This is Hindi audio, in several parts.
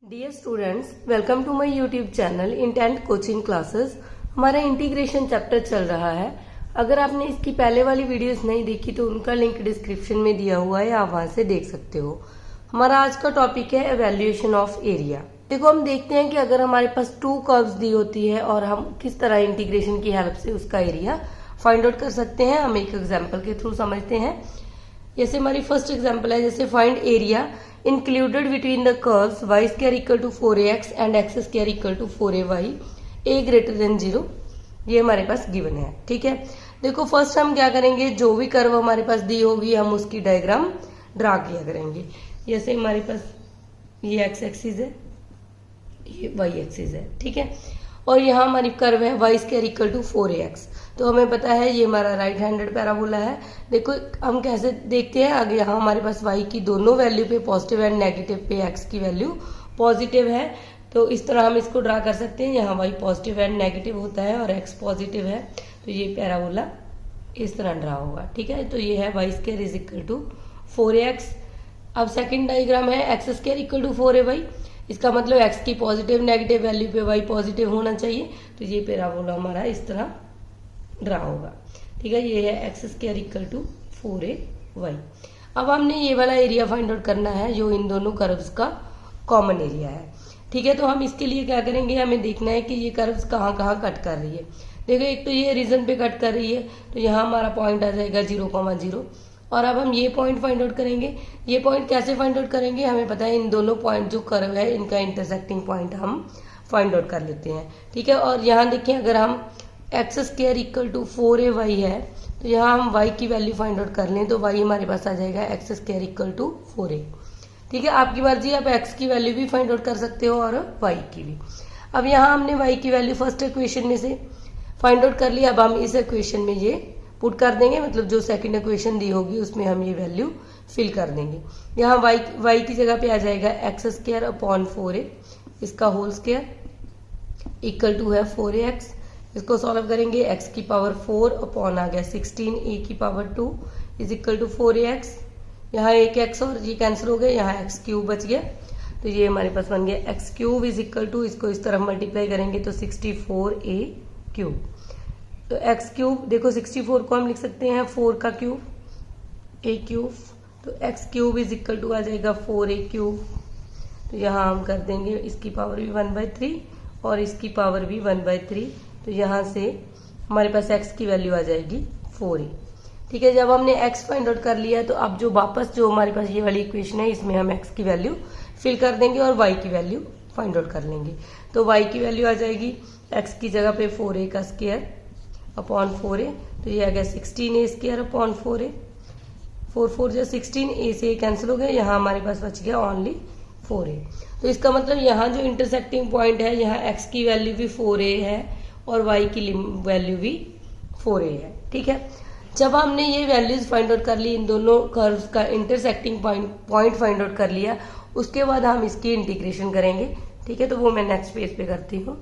Dear students, welcome to my YouTube channel Intent Coaching Classes. हमारा इंटीग्रेशन चैप्टर चल रहा है। अगर आपने इसकी पहले वाली वीडियोस नहीं देखी तो उनका लिंक डिस्क्रिप्शन में दिया हुआ है, आप वहां से देख सकते हो। हमारा आज का टॉपिक है एवेल्युएशन ऑफ एरिया। देखो, हम देखते हैं कि अगर हमारे पास टू कर्व्स दी होती है और हम किस तरह इंटीग्रेशन की हेल्प से उसका एरिया फाइंड आउट कर सकते हैं। हम एक एग्जाम्पल के थ्रू समझते हैं। जैसे हमारी फर्स्ट एग्जाम्पल है, जैसे find area included between the curves y square equal to 4ax and x square equal to 4ay a greater than 0। ये हमारे पास गिवन है। ठीक है, देखो फर्स्ट हम क्या करेंगे, जो भी कर्व हमारे पास दी होगी हम उसकी डायग्राम ड्रा किया करेंगे। जैसे हमारे पास ये x एक्सिस है, ये y एक्सिस है। ठीक है, और यहाँ हमारी कर्व है y square equal to 4ax। तो हमें पता है ये हमारा राइट हैंडेड पैराबोला है। देखो हम कैसे देखते हैं, आगे यहाँ हमारे पास y की दोनों वैल्यू पे पॉजिटिव एंड नेगेटिव पे x की वैल्यू पॉजिटिव है। तो इस तरह हम इसको ड्रा कर सकते हैं। यहाँ y पॉजिटिव एंड नेगेटिव होता है और x पॉजिटिव है, तो ये पैराबोला इस तरह ड्रा होगा। ठीक है, तो ये है y square is equal to 4ax। अब सेकेंड डायग्राम है x square equal to 4ay। इसका मतलब x की पॉजिटिव नेगेटिव वैल्यू पे y पॉजिटिव होना चाहिए, तो ये पैराबोला हमारा इस तरह ड्रा होगा। ठीक है, ये है x square equal to 4ay। अब हमने ये वाला एरिया फाइंड आउट करना है जो इन दोनों कर्व्स का कॉमन एरिया है। ठीक है, तो हम इसके लिए क्या करेंगे, हमें देखना है कि ये कर्व्स कहाँ कहाँ कट कर रही है। देखो, एक तो ये रीजन पे कट कर रही है, तो यहाँ हमारा पॉइंट आ जाएगा 0,0। और अब हम ये पॉइंट फाइंड आउट करेंगे। ये पॉइंट कैसे फाइंड आउट करेंगे, हमें पता है इन दोनों पॉइंट जो कर्व है इनका इंटरसेक्टिंग पॉइंट हम फाइंड आउट कर लेते हैं। ठीक है, और यहाँ देखिए, अगर हम x square equal to 4ay है, तो यहाँ हम y की वैल्यू फाइंड आउट कर लें तो y हमारे पास आ जाएगा x square equal to 4a। ठीक है, आपकी मर्जी, आप x की वैल्यू भी फाइंड आउट कर सकते हो और y की भी। अब यहाँ हमने y की वैल्यू फर्स्ट इक्वेशन में से फाइंड आउट कर लिया। अब हम इस इक्वेशन में ये पुट कर देंगे, मतलब जो सेकंड इक्वेशन दी होगी उसमें हम ये वैल्यू फिल कर देंगे। यहाँ y की जगह पे आ जाएगा एक्स स्क्वायर अपॉन 4a, इसका होल स्क्वायर इक्वल टू है 4ax। इसको सॉल्व करेंगे, x की पावर 4 अपॉन आ गया 16 a की power 2 is equal to 4ax। यहाँ एक x और ये कैंसिल हो गया, यहाँ x क्यूब बच गया, तो ये हमारे पास बन गया x cube is equal to, इसको इस तरफ मल्टीप्लाई करेंगे तो 64a क्यूब। तो x क्यूब, देखो 64 को हम लिख सकते हैं 4 का क्यूब a क्यूब, तो x cube is equal to आ जाएगा 4a क्यूब। तो यहाँ हम कर देंगे इसकी पावर भी 1/3 और इसकी पावर भी 1/3, तो यहाँ से हमारे पास x की वैल्यू आ जाएगी 4a। ठीक है, जब हमने x फाइंड आउट कर लिया तो अब जो वापस जो हमारे पास ये वाली इक्वेशन है इसमें हम x की वैल्यू फिल कर देंगे और y की वैल्यू फाइंड आउट कर लेंगे। तो y की वैल्यू आ जाएगी x की जगह पे 4a का स्क्वायर अपॉन 4a, तो ये आ गया 16a स्क्वायर अपॉन 4a। 4 जो 16a से कैंसिल हो गया, यहाँ हमारे पास बच गया ओनली 4a। तो इसका मतलब यहाँ जो इंटरसेक्टिंग पॉइंट है, यहाँ x की वैल्यू भी 4a है और y की वैल्यू भी 4a है। ठीक है, जब हमने ये वैल्यूज फाइंड आउट कर ली, इन दोनों कर्व्स का इंटरसेक्टिंग पॉइंट फाइंड आउट कर लिया, उसके बाद हम इसकी इंटीग्रेशन करेंगे। ठीक है, तो वो मैं नेक्स्ट पेज पे करती हूँ।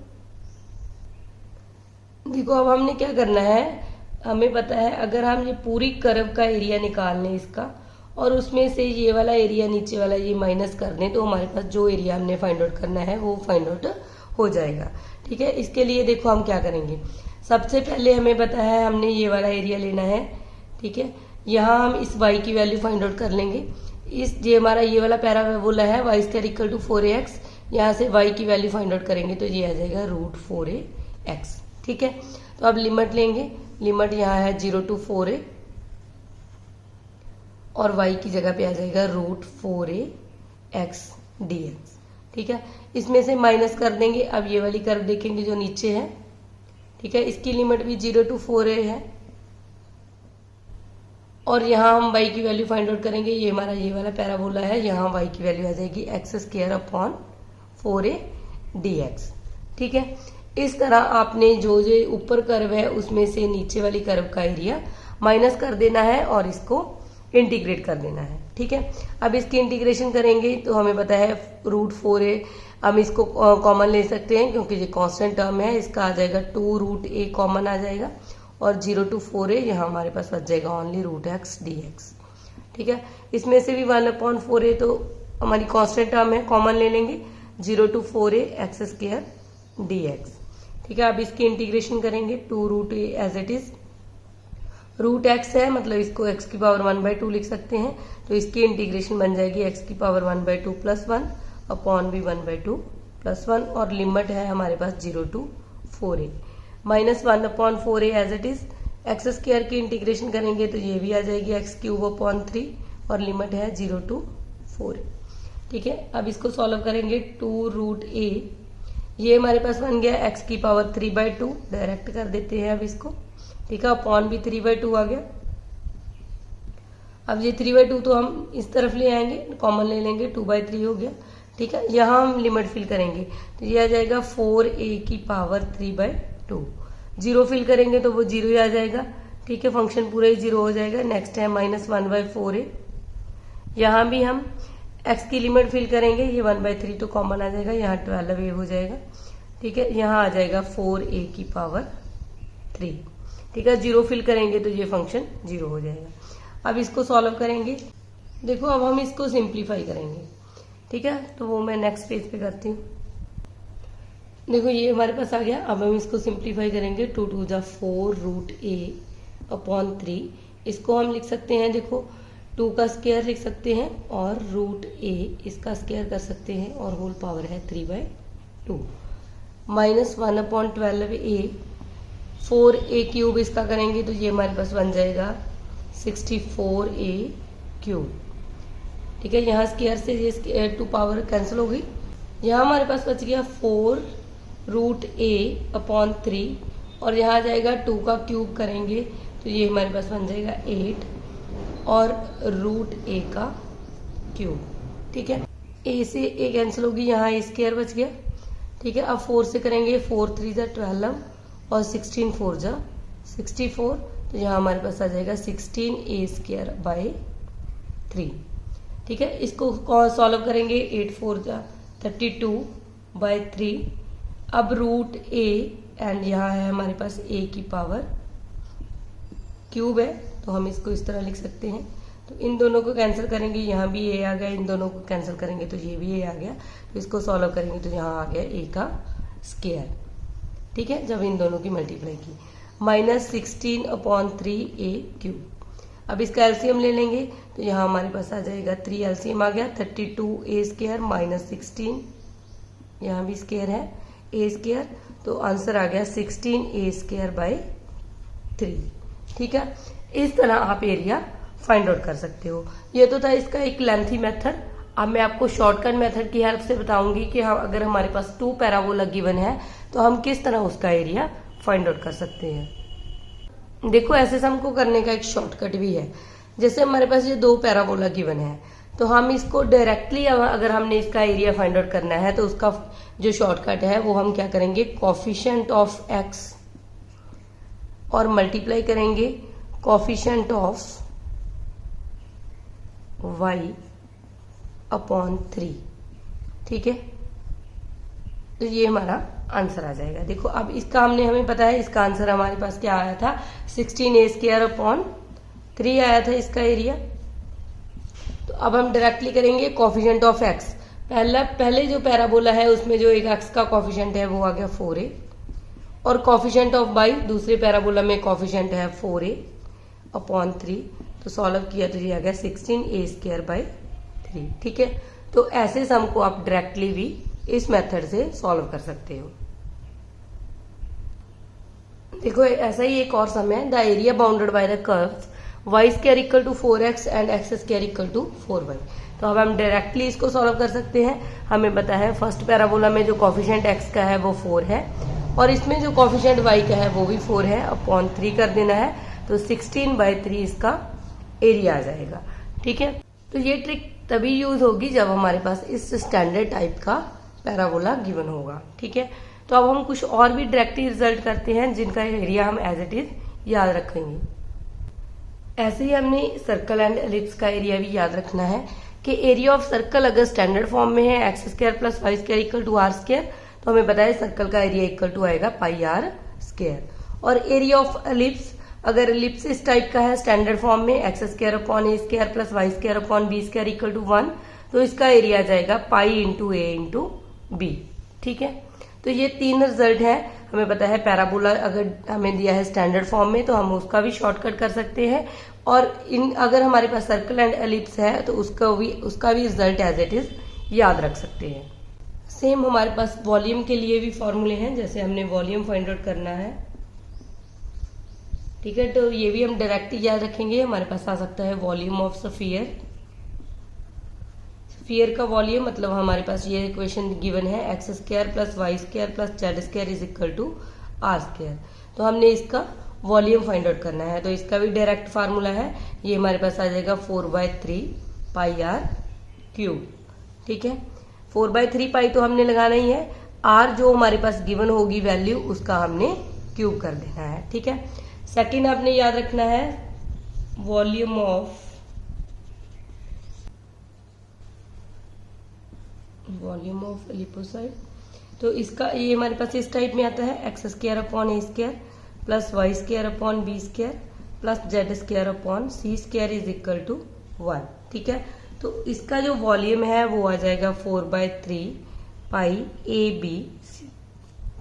देखो, अब हमने क्या करना है, हमें पता है अगर हम ये पूरी कर्व का एरिया निकाल लें इसका, और उसमें से ये वाला एरिया नीचे वाला ये माइनस कर दें, तो हमारे पास जो एरिया हमने फाइंड आउट करना है वो फाइंड आउट हो जाएगा। ठीक है, इसके लिए देखो हम क्या करेंगे, सबसे पहले हमें पता है हमने ये वाला एरिया लेना है। ठीक है, यहाँ हम इस y की वैल्यू फाइंड आउट कर लेंगे। इस ये हमारा ये वाला पैराबोला है y square equal to 4ax, यहाँ से y की वैल्यू फाइंड आउट करेंगे तो ये आ जाएगा √4ax। ठीक है, तो अब लिमिट लेंगे, लिमिट यहाँ है 0 to 4a और y की जगह पे आ जाएगा √4ax dx। ठीक है, इसमें से माइनस कर देंगे। अब ये वाली कर्व देखेंगे जो नीचे है, ठीक है, इसकी लिमिट भी 0 to 4a है और यहाँ हम y की वैल्यू फाइंड आउट करेंगे। ये हमारा ये वाला पैराबोला है, यहाँ y की वैल्यू आ जाएगी x square upon 4a dx। ठीक है, इस तरह आपने जो जो ऊपर कर्व है उसमें से नीचे वाली कर्व का एरिया माइनस कर देना है और इसको इंटीग्रेट कर देना है। ठीक है, अब इसकी इंटीग्रेशन करेंगे तो हमें पता है √4a, हम इसको कॉमन ले सकते हैं क्योंकि ये कांस्टेंट टर्म है, इसका आ जाएगा 2√a कॉमन आ जाएगा और 0 to 4a यहाँ हमारे पास बच जाएगा ओनली √x dx। ठीक है, इसमें से भी 1/4a तो हमारी कांस्टेंट टर्म है, कॉमन ले लेंगे 0 to 4a x square dx। ठीक है, अब इसकी इंटीग्रेशन करेंगे 2 root a as it is. Root x है मतलब इसको x की पावर 1/2 लिख सकते हैं, तो इसकी इंटीग्रेशन बन जाएगी x की पावर 1/2 + 1 अपॉन भी 1/2 + 1 और लिमिट है हमारे पास 0 to 4a -1 upon 4a as it is. X square की इंटीग्रेशन करेंगे तो ये भी आ जाएगी x³ अपॉन 3 और लिमिट है 0 to 4a। ठीक है, अब इसको सॉल्व करेंगे 2 रूट ए, ये हमारे पास बन गया x की पावर 3/2, डायरेक्ट कर देते हैं अब इसको। ठीक है, अपॉन भी 3/2 आ गया। अब ये 3/2 तो हम इस तरफ ले आएंगे, कॉमन ले लेंगे, 2/3 हो गया। ठीक है, यहाँ हम लिमिट फिल करेंगे तो ये आ जाएगा 4a की पावर 3/2। 0 फिल करेंगे तो वो 0 ही आ जाएगा। ठीक है, फंक्शन पूरा ही 0 हो जाएगा। नेक्स्ट है -1/4a, यहाँ भी हम x की लिमिट फिल करेंगे, ये 1/3 तो कॉमन आ जाएगा, यहाँ 12a हो जाएगा। ठीक है, यहाँ आ जाएगा 4a की पावर 3। ठीक है, 0 फिल करेंगे तो ये फंक्शन 0 हो जाएगा। अब इसको सॉल्व करेंगे। देखो अब हम इसको सिंप्लीफाई करेंगे। ठीक है, तो वो मैं नेक्स्ट पेज पे करती हूँ। देखो ये हमारे पास आ गया। अब हम इसको सिंप्लीफाई करेंगे। 2 2 जा 4 रूट ए अपॉन 3, इसको हम लिख सकते हैं, देखो 2 का स्क्वायर लिख सकते हैं और रूट ए इसका स्क्वायर कर सकते हैं और होल पावर है 3/2 -1 अपॉन 12a 4a³ इसका करेंगे तो ये हमारे पास बन जाएगा 64a³। ठीक है, यहाँ स्क्वायर से ये 2 पावर कैंसिल हो गई। यहाँ हमारे पास बच गया 4 रूट ए अपॉन 3 और यहाँ आ जाएगा 2 का क्यूब करेंगे तो ये हमारे पास बन जाएगा 8 और रूट ए का क्यूब। ठीक है, ए से ए कैंसिल होगी, यहाँ ए स्क्वायर बच गया। ठीक है, अब 4 से करेंगे, 4 3 जा 12 और 16 4 जा 64, तो यहाँ हमारे पास आ जाएगा 16a²/3। ठीक है, इसको सॉल्व करेंगे, 8 4 जा 32/3। अब रूट ए एंड यहाँ है हमारे पास a की पावर क्यूब है तो हम इसको इस तरह लिख सकते हैं। तो इन दोनों को कैंसिल करेंगे, यहाँ भी a आ गया, इन दोनों को कैंसिल करेंगे तो ये भी a आ गया। तो इसको सॉल्व करेंगे तो यहाँ आ गया a का स्क्वायर। ठीक है, जब इन दोनों की मल्टीप्लाई की -16 अपॉन 3a³। अब इसका एलसीएम ले लेंगे तो यहाँ हमारे पास आ जाएगा 3 एलसीएम आ गया 32a² -16, यहाँ भी स्क्वायर है a², तो आंसर आ गया 16a²/3। ठीक है, इस तरह आप एरिया फाइंड आउट कर सकते हो। ये तो था इसका एक लेंथी मेथड। अब मैं आपको शॉर्टकट मेथड की हेल्प से बताऊंगी कि हम अगर हमारे पास 2 पैराबोला गिवन है तो हम किस तरह उसका एरिया फाइंड आउट कर सकते हैं। देखो ऐसे सम को करने का एक शॉर्टकट भी है। जैसे हमारे पास ये 2 पैराबोला गिवन है तो हम इसको डायरेक्टली अगर हमने इसका एरिया फाइंड आउट करना है तो उसका जो शॉर्टकट है वो हम क्या करेंगे, कोफिशिएंट ऑफ एक्स और मल्टीप्लाई करेंगे कोफिशिएंट ऑफ वाई अपॉन 3। ठीक है, तो ये हमारा आंसर आ जाएगा। देखो अब इसका हमें पता है इसका आंसर हमारे पास क्या आया था, 16a²/3 आया था इसका एरिया। तो अब हम डायरेक्टली करेंगे कोफिशिएंट ऑफ एक्स। पहले जो पैराबोला है उसमें जो एक एक्स का कोफिशिएंट है वो आ गया 4a और कोफिशिएंट ऑफ वाई दूसरे पैराबोला में कोफिशिएंट है 4a अपॉन 3। तो सॉल्व किया तो ये आ गया 16a²/3। ठीक है, तो ऐसे सम को आप डायरेक्टली भी इस मेथड से सॉल्व कर सकते हो। देखो ऐसा ही एक और सम है, the area bounded by the curves y² = 4x and x² = 4y। तो अब हम डायरेक्टली इसको सॉल्व कर सकते हैं। हमें पता है फर्स्ट पैराबोला में जो कोफिशिएंट x का है वो 4 है और इसमें जो कोफिशिएंट y का है वो भी 4 है, अपॉन 3 कर देना है तो 16/3 इसका एरिया आ जाएगा। ठीक है, तो ये ट्रिक तभी यूज होगी जब हमारे पास इस स्टैंडर्ड टाइप का पैराबोला गिवन होगा। ठीक है, तो अब हम कुछ और भी डायरेक्टली रिजल्ट करते हैं जिनका एरिया हम एज इट इज याद रखेंगे। ऐसे ही हमने सर्कल एंड एलिप्स का एरिया भी याद रखना है कि एरिया ऑफ सर्कल अगर स्टैंडर्ड फॉर्म में है x² + y² = r², तो हमें पता है सर्कल का एरिया इक्वल टू आएगा πr²। और एरिया ऑफ एलिप्स अगर एलिप्स इस टाइप का है स्टैंडर्ड फॉर्म में x² / a² + y² / b² = 1, तो इसका एरिया आ जाएगा π × a × बी। ठीक है, तो ये 3 रिजल्ट है। हमें पता है पैराबोला अगर हमें दिया है स्टैंडर्ड फॉर्म में तो हम उसका भी शॉर्टकट कर सकते हैं, और अगर हमारे पास सर्कल एंड एलिप्स है तो उसका भी रिजल्ट एज इट इज याद रख सकते हैं। सेम हमारे पास वॉल्यूम के लिए भी फॉर्मूले हैं, जैसे हमने वॉल्यूम फाइंड आउट करना है। ठीक है, तो ये भी हम डायरेक्ट याद रखेंगे। हमारे पास आ सकता है वॉल्यूम ऑफ स्फीयर। स्फीयर का वॉल्यूम मतलब हमारे पास ये इक्वेशन गिवन है, x square plus y square plus z square is equal to r square. तो हमने इसका वॉल्यूम फाइंड आउट करना है, तो इसका भी डायरेक्ट फार्मूला है। ये हमारे पास आ जाएगा 4/3 पाई आर क्यूब। ठीक है, 4/3 पाई तो हमने लगाना ही है, आर जो हमारे पास गिवन होगी वैल्यू उसका हमने क्यूब कर देना है। ठीक है, सेकंड आपने याद रखना है वॉल्यूम ऑफ एलिपोसाइड। तो इसका ये हमारे पास इस टाइप में आता है, x square upon a square plus y square upon b square plus z square upon c square is equal to 1। ठीक है, तो इसका जो वॉल्यूम है वो आ जाएगा 4/3 पाई ए बी सी।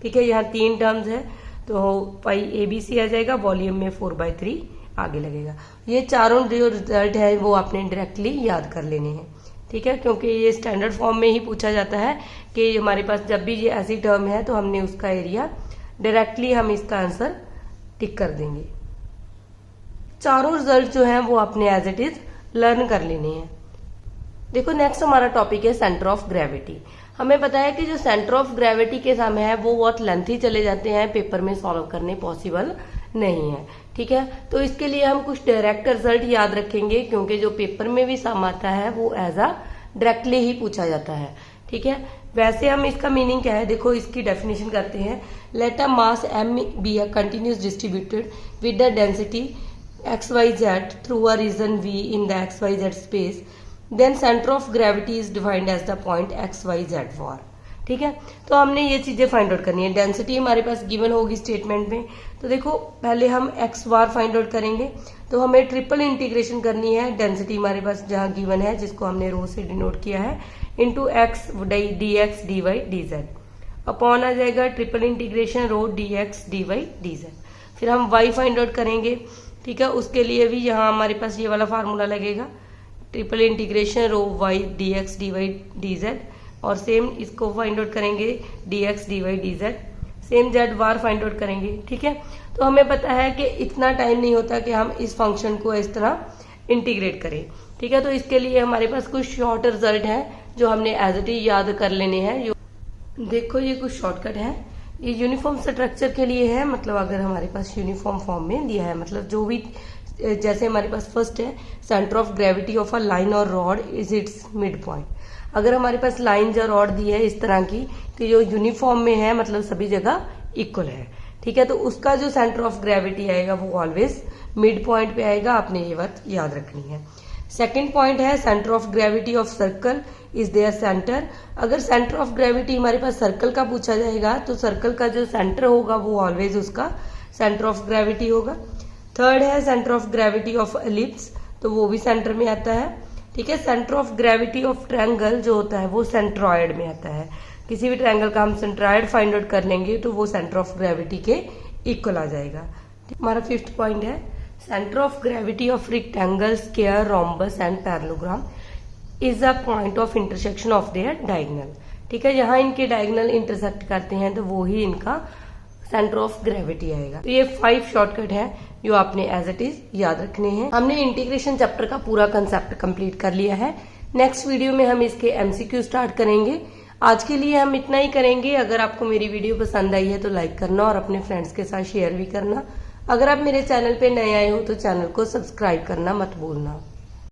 ठीक है, यहाँ 3 टर्म्स है तो पाई ए बी सी आ जाएगा, वॉल्यूम में 4/3 आगे लगेगा। ये चारों जो रिजल्ट है वो आपने डायरेक्टली याद कर लेने हैं। ठीक है, क्योंकि ये स्टैंडर्ड फॉर्म में ही पूछा जाता है कि हमारे पास जब भी ये ऐसी टर्म है तो हमने उसका एरिया डायरेक्टली हम इसका आंसर टिक कर देंगे। चारों रिजल्ट जो हैं वो आपने एज इट इज लर्न कर लेने हैं। देखो नेक्स्ट हमारा टॉपिक है सेंटर ऑफ ग्रेविटी। हमें पता है कि जो सेंटर ऑफ ग्रेविटी के सम है वो बहुत लेंथी चले जाते हैं, पेपर में सॉल्व करने पॉसिबल नहीं है। ठीक है, तो इसके लिए हम कुछ डायरेक्ट रिजल्ट याद रखेंगे, क्योंकि जो पेपर में भी सम आता है वो एज अ डायरेक्टली ही पूछा जाता है। ठीक है, वैसे हम इसका मीनिंग क्या है देखो, इसकी डेफिनेशन करते हैं। Let a mass m be a continuous distributed with the density xyz through a region v in the xyz space, then centre of gravity is defined as the point xyz for. ठीक है, तो हमने ये चीजें फाइंड आउट करनी है। डेंसिटी हमारे पास गिवन होगी स्टेटमेंट में, तो देखो पहले हम एक्स बार फाइंड आउट करेंगे, तो हमें ट्रिपल इंटीग्रेशन करनी है। डेंसिटी हमारे पास जहां गिवन है जिसको हमने रो से डिनोट किया है, into x d x d y d z upon आ जाएगा triple integration rho d x d y d z. फिर हम वाई फाइंड आउट करेंगे। ठीक है, उसके लिए भी यहाँ हमारे पास ये वाला फार्मूला लगेगा, triple integration rho y d x d y d z, और सेम इसको फाइंड आउट करेंगे d x d y d z, same z bar find out करेंगे। ठीक है, तो हमें पता है कि इतना टाइम नहीं होता कि हम इस फंक्शन को इस तरह इंटीग्रेट करें। ठीक है, तो इसके लिए हमारे पास कुछ शॉर्ट रिजल्ट है जो हमने एज इट इज याद कर लेने हैं। देखो ये कुछ शॉर्टकट है, ये यूनिफॉर्म स्ट्रक्चर के लिए है, मतलब अगर हमारे पास यूनिफॉर्म फॉर्म में दिया है, मतलब जो भी जैसे हमारे पास फर्स्ट है centre of gravity of a line और rod is its mid point. अगर हमारे पास लाइन या रॉड दी है इस तरह की कि जो यूनिफॉर्म में है, मतलब सभी जगह इक्वल है। ठीक है, तो उसका जो सेंटर ऑफ ग्रेविटी आएगा वो ऑलवेज मिड पॉइंट पे आएगा, आपने ये बात याद रखनी है। सेकेंड पॉइंट है centre of gravity of circle is their centre. अगर सेंटर ऑफ ग्रेविटी हमारे पास सर्कल का पूछा जाएगा तो सर्कल का जो सेंटर होगा वो ऑलवेज उसका सेंटर ऑफ ग्रेविटी होगा। थर्ड है centre of gravity of ellipse, तो वो भी सेंटर में आता है। ठीक है, centre of gravity of triangle जो होता है वो सेंट्रॉयड में आता है। किसी भी ट्रायंगल का हम सेंट्रॉयड फाइंड आउट कर लेंगे तो वो सेंटर ऑफ ग्रेविटी के इक्वल आ जाएगा। हमारा फिफ्थ पॉइंट है centre of gravity of rectangle, square, rhombus and parallelogram is a point of intersection of their diagonal. ठीक है, यहाँ इनके डायगोनल इंटरसेक्ट करते हैं तो वो ही इनका सेंटर ऑफ ग्रेविटी आएगा। तो ये 5 शॉर्टकट है जो आपने एज इट इज याद रखने हैं। हमने इंटीग्रेशन चैप्टर का पूरा कंसेप्ट कंप्लीट कर लिया है। नेक्स्ट वीडियो में हम इसके एमसीक्यू स्टार्ट करेंगे। आज के लिए हम इतना ही करेंगे। अगर आपको मेरी वीडियो पसंद आई है तो लाइक करना और अपने फ्रेंड्स के साथ शेयर भी करना। अगर आप मेरे चैनल पे नए आए हो तो चैनल को सब्सक्राइब करना मत भूलना।